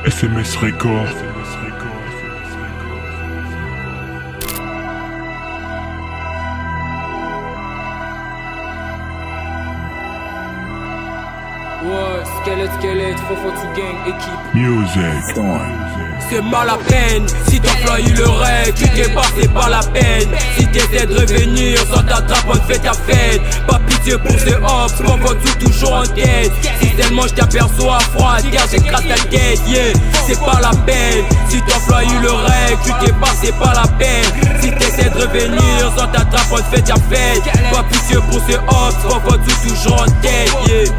SMS Record. Ouais, squelette, Fofo Gang, équipe. Music. C'est mal la peine, si ton fly il le règle, tu t'es pas, c'est pas la peine. Si t'essaies de revenir, sans ta trappe, on te fait ta fête. Pas pitié pour ces hops, on voit tout toujours en tête. Si tellement je t'aperçois froid, car j'écrase ta tête, yeah. C'est pas la peine, si ton fly il le règle, tu t'es pas, c'est pas la peine. Si t'essaies de revenir, sans ta trappe, on te fait ta fête. Pas pitié pour ces hops, on voit tout toujours en tête, yeah.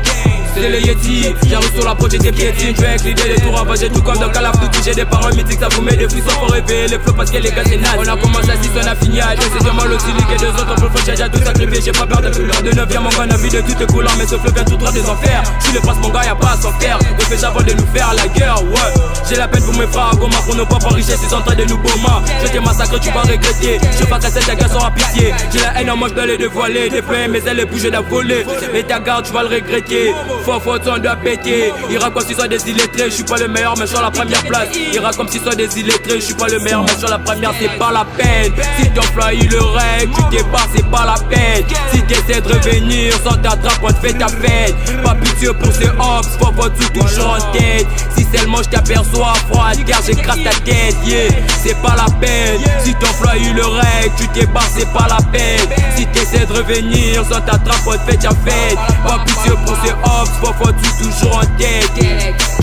C'est les Yeti, j'arrive sur la poche des piétines. Je vais avec l'idée des tours ravagés tout comme dans Call of Duty. J'ai des paroles mythiques, ça vous met des frissons pour réveiller les flots parce que les gars c'est naze. On a commencé à 6, on a fini à 2. C'est vraiment le silic et deux autres on peut le j'ai tout sacrifié. J'ai pas peur de couleur de 9. Y'a mon gars, on a vu de toutes les couleurs. Mais ce flow vient tout droit des enfers. Si le passe mon gars, y'a pas à s'en faire. Ne fais avant de nous faire la guerre, ouais. J'ai la peine pour mes frères à Goma. Pour nos propres richesses, ils sont en train de nous bomber. Je t'ai massacré, tu vas regretter. Je vais pas casser ta gueule sans pitié. J'ai la haine en moi, je dois les dévoiler. Déployer mes ailes et bouger d'un voler. Et ta garde, tu vas le regretter. Faut on doit péter. Il raconte comme s'ils sont des illettrés. Je suis pas le meilleur mais sur la première place. Il raconte comme s'ils sont des illettrés. Je suis pas le meilleur mais sur la première. C'est pas la peine. Si ton fly il le règle, tu t'es pas, c'est pas la peine. Si t'essaies de revenir sans ta trappe, on te fait ta fête. Pas pitié pour ces hops, faut pas tout toujours en tête. Si seulement je t'aperçois froid, car j'écrase ta tête, yeah. C'est pas la peine. Si ton fly il le règle, tu t'es pas, c'est pas la peine. Si t'essaies de revenir sans ta trappe, on te fait ta fête. Pas pitié pour ces hops, faut pas toujours en tête.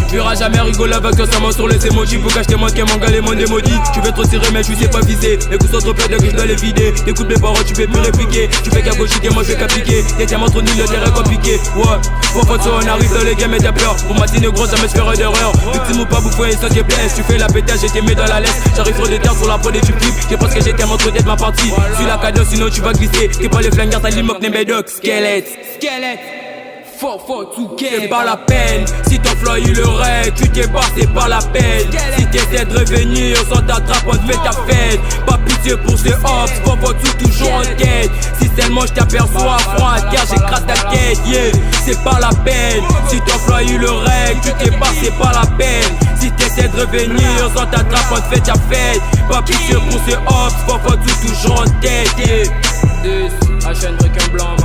Tu verras jamais rigoler avec toi seulement sur les emojis. Pour qu'acheter moi que mon gars les mondes est maudit. Tu veux trop tirer mais je sais pas viser. Les coups sont trop pleins de que je dois les vider. T'écoutes mes paroles, tu peux plus répliquer. Tu fais qu'à gauche et moi je fais qu'appliquer. T'es tellement trop nul, le terrain compliqué. Ouais, pour photo on arrive dans les games et t'as peur. Pour matiner gros jamais se faire d'erreur. Victime ou pas bouffer et ça te blesse. Tu fais la pétage et t'es mis dans la laisse. J'arrive sur des terres sur la peau des tu flippes. Je pense que j'ai tellement trop d'être ma partie. Suis la cadeau sinon tu vas glisser. T'es pas les flingueurs, t'as l'imoc les médocs. Squelette. C'est pas la peine, si ton flow il le règle, tu t'es pas, c'est pas la peine. Si t'essaies de revenir sans ta trappe, on te fait ta fête. Pas pitié pour ces hops, faut tout toujours en tête. Si seulement je t'aperçois froid, car j'écrase ta tête, yeah. C'est pas la peine, si ton flow il le règle, tu t'es pas, c'est pas la peine. Si t'essaies de revenir sans ta trappe, on te fait ta fête. Pas pitié pour ces hops, faut tout toujours en tête, yeah. This, HN Requin Blanc,